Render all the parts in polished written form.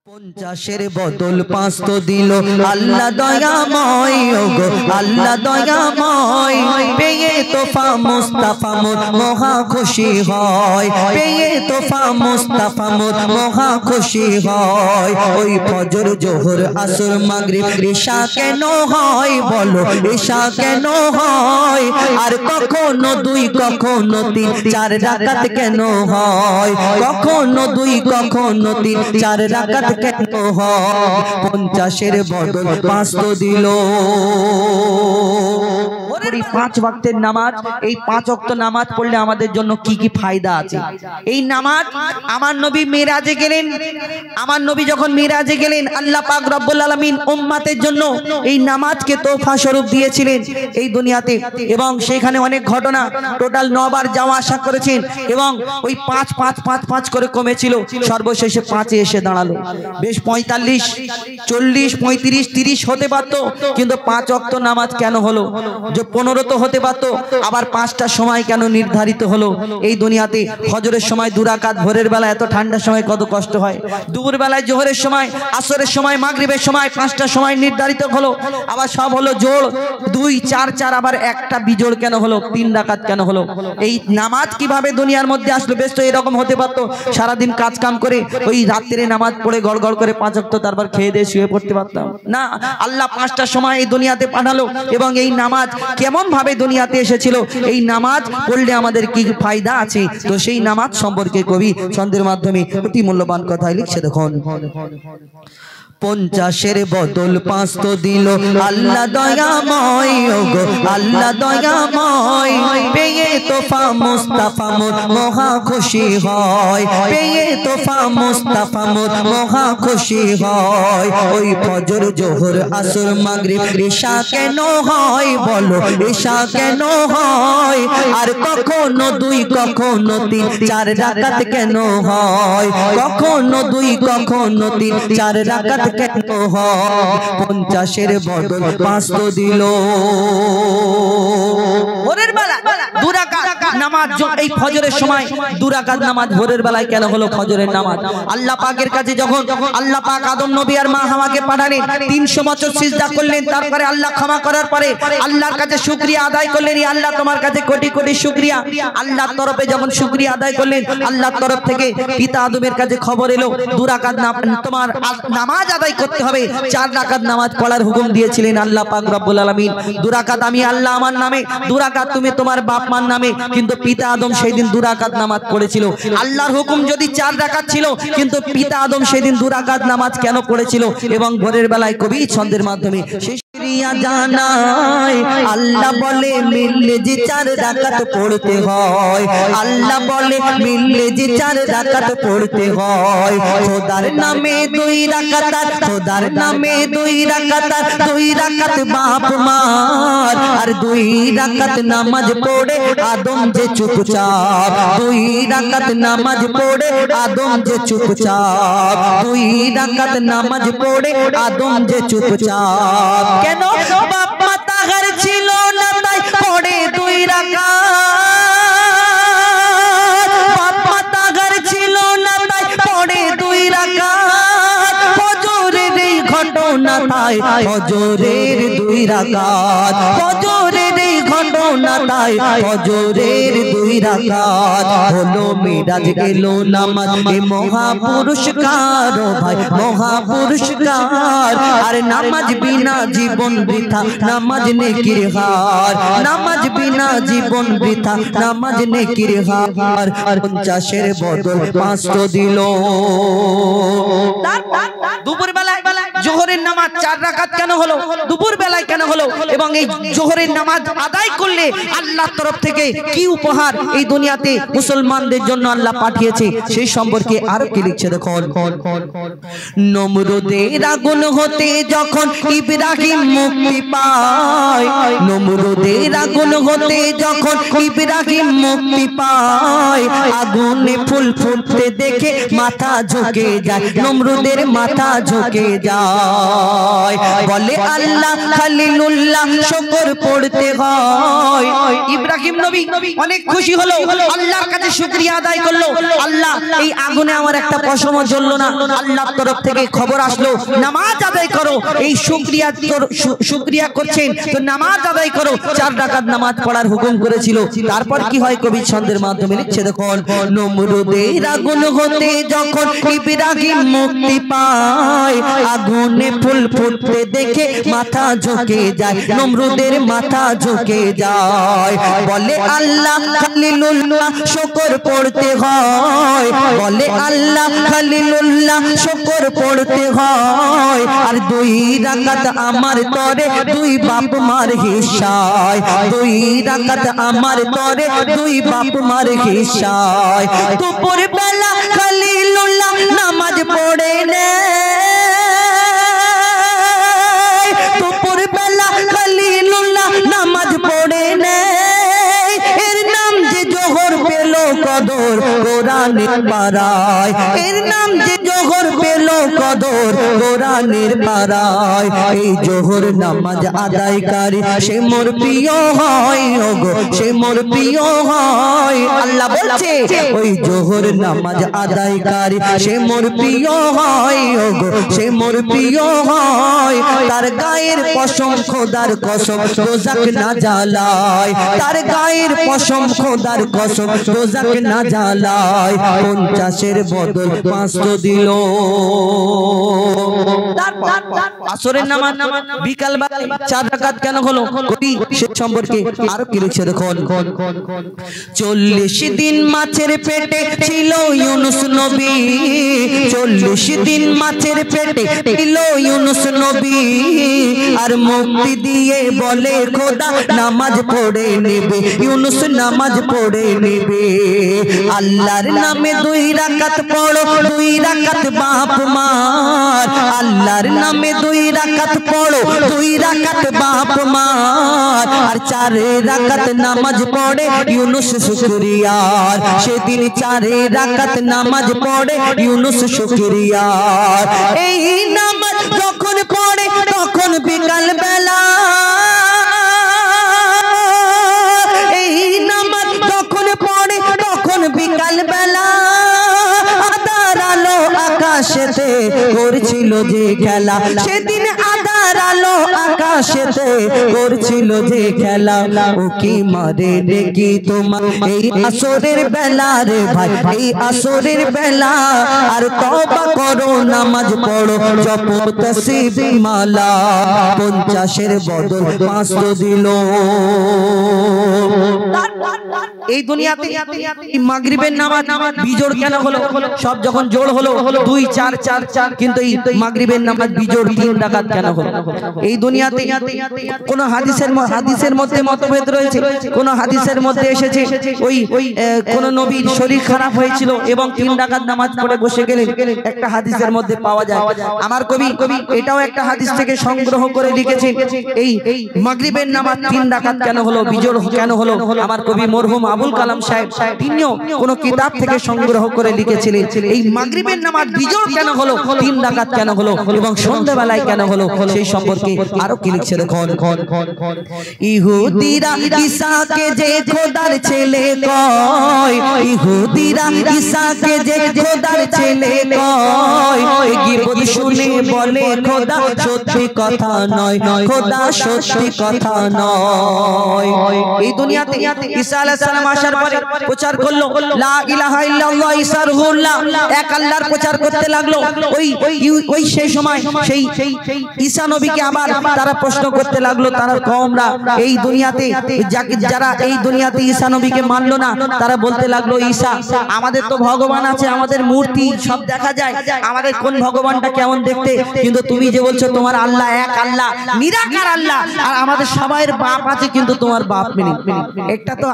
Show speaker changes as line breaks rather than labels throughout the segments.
পঞ্চাশের বদল 5 তো দিল আল্লাহ দয়াময় ওগো আল্লাহ দয়াময় পেয়ে তোফা মুস্তাফা মোর মহা খুশি হয় পেয়ে তোফা মুস্তাফা মোর মহা খুশি হয় ওই ফজর জোহর আসর মাগরিব ঈশা কেন হয় বলো ঈশা কেন হয় আর কখনো 2 কখনো 3 4 রাকাত কেন হয় কখনো 2 কখনো 3 4 রাকাত কেন হয় 50-এর বদল 5 তো দিল। 5 ওয়াক্তের নামাজ, এই 5 ওয়াক্ত নামাজ পড়লে আমাদের জন্য কি কি ফায়দা আছে? এই নামাজ আমার নবী মিরাজে গেলেন, আমার নবী যখন মিরাজে গেলেন আল্লাহ পাক রব্বুল আলামিন উম্মতের জন্য এই নামাজকে তোফা স্বরূপ দিয়েছিলেন এই দুনিয়াতে, এবং সেখানে অনেক ঘটনা, টোটাল 9 বার যাওয়া আসা করেছেন এবং ওই 5 5 5 5 করে কমেছিল, সর্বশেষে 5-এ এসে দাঁড়ালো। বেশ 45 40 35 30 হতে পারতো, কিন্তু 5 ওয়াক্ত নামাজ কেন হলো? যে 15 তো হতে পারতো, আবার 5টা সময় কেন নির্ধারিত হলো এই দুনিয়াতে? ফজরের সময় 2 রাকাত, ভোরের বেলা এত ঠান্ডার সময় কত কষ্ট হয়, দুপুর বেলায় জোহরের সময়, আসরের সময়, মাগরিবের সময় 5টা সময় নির্ধারিত হলো, আবার সব হলো জোড় 2 4 4, আবার একটা বিজোড় কেন হলো? 3 রাকাত কেন হলো? এই নামাজ কিভাবে দুনিয়ার মধ্যে আসলো? বেশ তো এরকম হতে পারতো সারাদিন কাজ কাম করে ওই রাত্রে নামাজ পড়ে গড় গড় করে 5 ওয়াক্ত তারপর খেয়ে দিয়ে শুয়ে পড়তে পারতাম না। আল্লাহ 5টা সময় এই দুনিয়াতে পাঠালো, এবং এই নামাজ কেমন ভাবে দুনিয়াতে এসেছিল, এই নামাজ পড়লে আমাদের কি ফায়দা আছে, তো সেই নামাজ সম্পর্কে কবি ছন্দের মাধ্যমে অতি মূল্যবান কথাই লিখছে। দেখুন, 50-এর বদল 5 তো দিল আল্লাহ দয়াময় ওগো আল্লাহ দয়াময় পেয়ে তোফা মুস্তাফা মোর মহা খুশি হয় পেয়ে তোফা মুস্তাফা মোর মহা খুশি হয় ওই ফজর জোহর আসর মাগরিব ঈশা কেন হয় বলো ঈশা কেন হয় আর কখনো 2 কখনো 3 4 রাকাত কেন হয় কখনো 2 কখনো 3 4 রাকাত কেন হয় 50-এর বদল 5 তো দিল। ভোরের বেলা 2 রাকাত নামাজ, এই ফজরের সময় 2 রাকাত নামাজ ভোরের বেলায় কেন হলো? ফজরের নামাজ আল্লাহ পাকের কাছে যখন আল্লাহ পাক আদম নবী আর মা হাওয়াকে পাঠালেন, 300 বছর সিজদা করলেন, তারপরে আল্লাহ ক্ষমা করার পরে আল্লাহর কাছে শুকরিয়া আদায় করলেন, আল্লাহ তোমার কাছে কোটি কোটি শুকরিয়া। আল্লাহর তরফে যখন শুকরিয়া আদায় করলেন, আল্লাহর তরফ থেকে পিতা আদমের কাছে খবর এলো 2 রাকাত তোমার নামাজ আদায় করতে হবে, 4 রাকাত নামাজ পড়ার হুকুম দিয়েছিলেন আল্লাহ পাক রব্বুল আলামিন। 2 রাকাত আমি আল্লাহ আমার নামে, 2 রাকাত তুমি তোমার বাপ মার নামে, কিন্তু পিতা আদম সেই দিন 2 রাকাত নামাজ পড়েছিল। আল্লাহর হুকুম যদি 4 রাকাত ছিল, কিন্তু পিতা আদম সেই দিন 2 রাকাত নামাজ কেন পড়েছিল? এবং ভোরের বেলায় কবি ছন্দের মাধ্যমে শুকরিয়া জানাই আল্লাহ বলে মিললে যে 4 রাকাত পড়তে হয়, আল্লাহ বলে মিললে যে 4 রাকাত পড়তে হয়, খোদার নামে 2 রাকাত, খোদার নামে 2 রাকাত, 2 রাকাত বাপ মার আর 2 রাকাত নামাজ পড়ে আদম যে চুপচাপ, 2 রাকাত নামাজ পড়ে আদম যে চুপচাপ, 2 রাকাত নামাজ পড়ে আদম যে চুপচাপ। কেন? বাপ মা তাহার ছিল না তাই পড়ে 2 রাকাত, বাপ মা তাহার ছিল না তাই পড়ে 2 রাকাত, ফজরের এই ঘটনা তাই ফজরের 2 রাকাত, ফজরের এই ঘটনা তাই ফজরের 2 রাকাত হলো মিরাজ গেল নামাজ এ মহাপুরস্কার ভাই মহাপুরস্কার। আর নামাজ বিনা জীবন বৃথা, নামাজ নেকির হার, নামাজ বিনা জীবন বৃথা, নামাজ নেকির হার। 50-এর বদল 5 তো দিল। দুপুর বেলায় জোহরের নামাজ 4 রাকাত কেন হলো? দুপুর বেলায় কেন হলো? এবং এই জোহরের নামাজ আদায় করলে আল্লাহর তরফ থেকে কি উপহার এই দুনিয়াতে মুসলমানদের জন্য আল্লাহ পাঠিয়েছে, সেই সম্পর্কে আরো কি লিখছে দেখুন। নমরুদের আগুন হতে যখন ইব্রাহিম মুক্তি পায়, নমরুদের আগুন হতে যখন ইব্রাহিম মুক্তি পায়, আগুনে ফুল ফুটতে দেখে মাথা ঝুঁকে যায়, নমরুদের মাথা ঝুঁকে যায়। হয়, বলে আল্লাহ খলিলুল্লাহ শুকর পড়তে হয়। ইব্রাহিম নবী অনেক খুশি হলো, আল্লাহর কাছে শুকরিয়া আদায় করলো। আল্লাহ এই আগুনে আমার একটা পশমও জ্বললো না। আল্লাহর তরফ থেকে খবর আসলো নামাজ আদায় করো। এই শুকরিয়া করছেন তো নামাজ আদায় করো। 4 রাকাত নামাজ পড়ার হুকুম করেছিল। তারপর কি হয় কবি ছন্দের মাধ্যমে লিখছে দেখুন, নমরুদের আগুন হতে যখন ইব্রাহিম মুক্তি পায়, আগুনে ফুল ফুটতে দেখে মাথা ঝুঁকে যায়, নমরুদের মাথা ঝুঁকে যায়। বলে আল্লাহ খলিলুল্লাহ শুকর পড়তে হয়, বলে আল্লাহ খলিলুল্লাহ শুকর পড়তে হয়। আর 2 রাকাত আমার তরে 2 বাপ মার হিসায়, 2 রাকাত আমার তরে 2 বাপ মার হিসায়। দুপুর বেলা খলিলুল্লাহ নামাজ পড়ে নে, দুপুর বেলা খলিলুল্লাহ নামাজ পড়ে নে। এর নাম যে জোহর পেল কদর কোরআনের পারায়, এর নাম যে জোহর পেল কদর কোরআনের পারায়। এই জোহর নামাজ আদায়কারী সে মোর প্রিয় হয়, ওগো সে মোর প্রিয় হয়। আল্লাহ বলছে ওই জোহর নামাজ আদায়কারী সে মোর প্রিয় হয়, ওগো সে মোর প্রিয় হয়। তার গায়ের পশম খোদার কসম দোজাক না জ্বালায়, তার গায়ের পশম খোদার কসম দোজাক না জ্বালায়। 50-এর বদল 500 দিল। আসরের নামাজ বিকাল বেলায় 4 রাকাত কেন হলো কবি সে সম্পর্কে আরো কি লিখছে দেখুন, 40 দিন মাছের পেটে ছিল ইউনুস নবী, 40 দিন মাছের পেটে ছিল ইউনুস নবী। আর মুক্তি দিয়ে বলে খোদা নামাজ পড়ে নেবে, ইউনুস নামাজ পড়ে নেবে। আল্লাহর নামে 2 রাকাত পড়ো, 2 রাকাত বাপ মার। আল্লাহর নামে 2 রাকাত পড়ো, 2 রাকাত বাপ মার। আর 4 রাকাত নামাজ পড়ে ইউনুস শুকরিয়ার, সেদিন 4 রাকাত নামাজ পড়ে ইউনুস শুকরিয়ার। এই নামাজ যখন পড়ে তখন বিকাল বেলা, এই নামাজ যখন পড়ে তখন বিকাল বেলা। আধার আলো আকাশেতে করছিল যে খেলা, সেদিন আধার আলো আকাশেতে করছিল যে খেলা। ও কি মারে দেখি তোমার এই আসরের বেলা রে ভাই, এই আসরের বেলা। আর তওবা করো নামাজ পড়ো জপো তাসবিহ মালা, 50-এর বদল 500 দিল। এই দুনিয়াতে মাগরিবের নামাজ বিজোড় কেন হলো? সব যখন জোড় হলো 2 4 4 4, কিন্তু এই মাগরিবের নামাজ বিজোড় 3 রাকাত কেন হলো? এই দুনিয়াতে কোন হাদিসের মধ্যে মতভেদ রয়েছে। কোন হাদিসের মধ্যে এসেছে ওই কোন নবীর শরীর খারাপ হয়েছিল এবং 3 রাকাত নামাজ পড়ে বসে গেলেন, একটা হাদিসের মধ্যে পাওয়া যায়। আমার কবি এটাও একটা হাদিস থেকে সংগ্রহ করে লিখেছেন এই মাগরিবের নামাজ 3 রাকাত কেন হলো, বিজোড় কেন হলো। আমার কবি মরহুম আবুল কালাম সাহেব তিনিও কোন কিতাব থেকে সংগ্রহ করে লিখেছিলেন এই মাগরিবের নামাজ বিজোড় কেন হলো, 3 রাকাত কেন হলো এবং সন্ধ্যাবেলায় কেন হলো, সেই সম্পর্কে আরো কি লিখছে দেখুন। ইহুদিরা ঈসাকে যে খোদার ছেলে কয়, ইহুদিরা ঈসাকে যে খোদার ছেলে কয়। গীবত শুনে বলে খোদা সত্যি কথা নয়, খোদা সত্যি কথা নয়। এই দুনিয়াতে ঈসা আলাইহিস সালাম আসার পরে প্রচার করলো লা ইলাহা ইল্লাল্লাহ ঈসা রুহুল্লাহ, এক আল্লাহর প্রচার করতে লাগলো। ওই সেই সময় সেই ঈসা নবীকে আবার তারা প্রশ্ন করতে লাগলো, তারা কওমরা এই দুনিয়াতে যারা এই দুনিয়াতে ঈসা নবীকে মানলো না, তারা বলতে লাগলো ঈসা আমাদের তো ভগবান আছে, আমাদের মূর্তি সব দেখা যায়, আমাদের কোন ভগবানটা কেমন দেখতে, কিন্তু তুমি যে বলছো তোমার আল্লাহ এক আল্লাহ নিরাকার আল্লাহ, আর আমাদের সবাইয়ের বাপ আছে কিন্তু তোমার বাপ নেই। একটা তো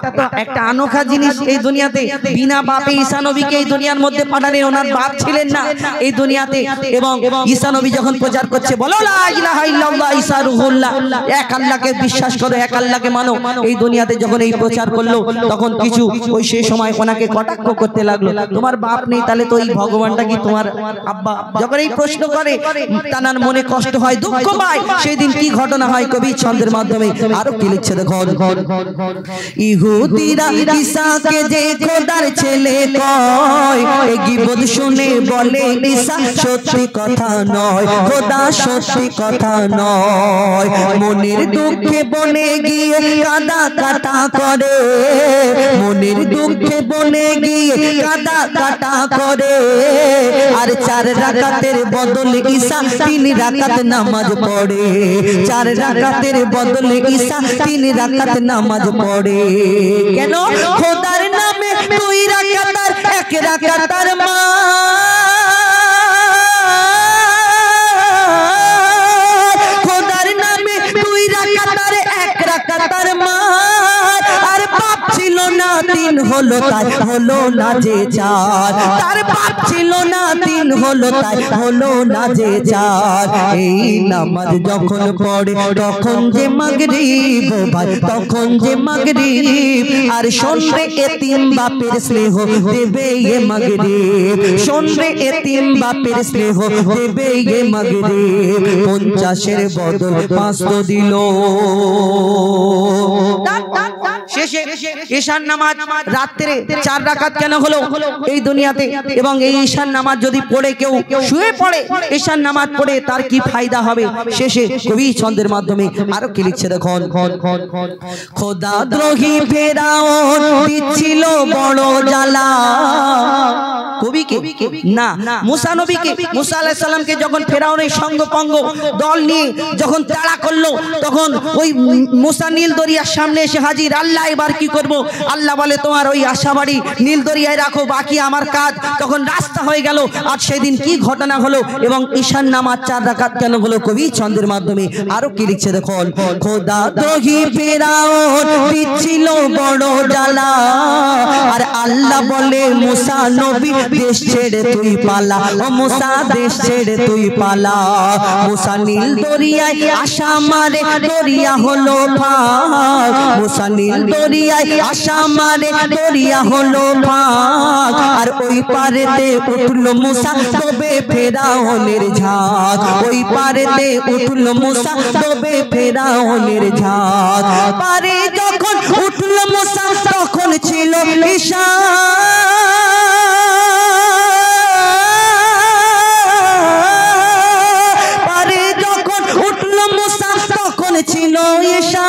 একটা আনোখা জিনিস এই দুনিয়াতে। বিনা বাপে ঈসা নবীকে এই দুনিয়ার মধ্যে পাঠালেন, ওনার বাপ ছিলেন না এই দুনিয়াতে। এবং ঈসা নবী যখন প্রচার করছে বলো লা ইলাহা ইল্লাল্লাহ ঈসা রুহুল্লাহ, এক আল্লাহকে বিশ্বাস করো, এক আল্লাহকে মানো, এই দুনিয়াতে যখন এই প্রচার করলো তখন কিছু ওই সেই সময় ওনাকে কটাক্ষ করতে লাগলো, তোমার বাপ নেই তাহলে তো এই ভগবানটা কি তোমার আব্বা? যখন এই প্রশ্ন করে তার মনে কষ্ট হয়, দুঃখ পায়। সেই দিন কি ঘটনা হয় কবি ছন্দের মাধ্যমে আরো কি লিখছে দেখো। ইহুদিরা ঈসাকে যে খোদার ছেলে কয়, এই গীবত শুনে বলে ঈসা সত্যি কথা নয়, খোদা সত্যি কথা নয়। মনের দুঃখে বনে গিয়ে কাদা কাটা করে, মনের দুঃখে বনে গিয়ে কাদা কাটা করে। আর 4 রাকাতের বদলে ঈসা 3 রাকাত নামাজ পড়ে, 4 রাকাতের বদলে ঈসা 3 রাকাত নামাজ পড়ে। কেন? খোদার নামে 2 রাকাত আর 1 রাকাতের মা, খোদার নামে 2 রাকাত আর 1 রাকাতের মা। আর বাপ ছিল না 3 হলো তাই হলো না যে 4, তার বাপ ছিল না 3 হলো তাই হলো না যে 4। এই নামাজ যখন পড়ে তখন যে মাগরিব ভাই, তখন যে মাগরিব। আর শুনবে এতিম বাপের স্নেহ দেবে এ মাগরিব, শুনবে এতিম বাপের স্নেহ দেবে এ মাগরিব। 50-এর বদল 500 দিল। শেষে ঈশার নামাজ রাত্রে 4 রাকাত কেন হলো এই দুনিয়াতে? এবং এই ঈশার নামাজ যদি পড়ে কেউ শুয়ে পড়ে, ঈশার নামাজ পড়ে তার কি ফায়দা হবে? শেষে কবি ছন্দের মাধ্যমে আরো কি লিখছে দেখুন। খোদা দ্রোহী ফেরাউন দিচ্ছিল বড় জ্বালা। কবিকে না, মুসা নবীকে, মুসা আলাইহিস সালামকে যখন ফেরাউনের সঙ্গপঙ্গ দল নিয়ে যখন তাড়া করলো, তখন ওই মুসা নীল দরিয়ার সামনে এসে হাজির। আল্লাহ এবার কি করব? আল্লাহ বলে তোমার ওই আশাবাড়ি নীল দরিয়ায় রাখো, বাকি আমার কাজ। তখন রাস্তা হয়ে গেল। আর সেদিন কি ঘটনা হলো এবং ঈশার নামাজ 4 রাকাত কেন হলো? কবি ছন্দের মাধ্যমে আরো কি লিখছে দেখুন। খোদা দ্রোহী ফেরাউন দিচ্ছিল বড় জ্বালা। আর আল্লাহ বলে মুসা নবী দেশ ছেড়ে তুই পালা, ও মুসা দেশ ছেড়ে তুই পালা। মুসা নীল দরিয়ায় আশা মারে দরিয়া হলো ফাঁক, মুসা নীল দরিয়ায় আশা মারে দরিয়া হলো ফাঁক। আর ওই পারেতে উঠলো মুসা তবে ফেরাউনের ঝাঁক, ওই পারেতে উঠলো মুসা তবে ফেরাউনের ঝাঁক। পারে যখন উঠলো মুসা তখন ছিল ঈশা, পারে যখন উঠলো মুসা তখন ছিল ঈশা।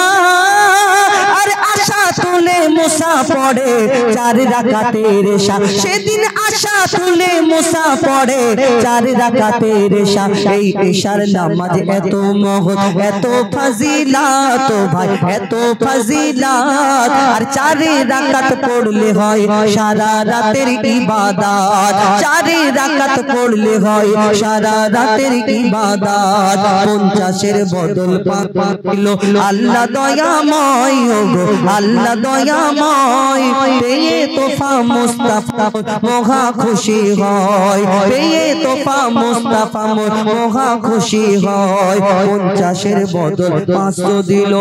আর আশা তুলে মুসা পড়ে 4 রাকাতের ঈশা, সেদিন আশা তুলে মুসা পড়ে 4 রাকাতের ঈশা। এই ঈশার নামাজ এত মহৎ, এত ফজিলাত ভাই, এত ফজিলাত। আর 4 রাকাত পড়লে হয় সারা রাতের ইবাদত, 4 রাকাত পড়লে হয় সারা রাতের ইবাদত। 50-এর বদল 5 দিল আল্লাহ দয়াময়, ওগো আল্লাহ দয়াময়। পেয়ে তোফা মুস্তাফা মহা খুশি হয়, পেয়ে তোফা মুস্তাফা মহা খুশি হয়। 50-এর বদল 500 দিল।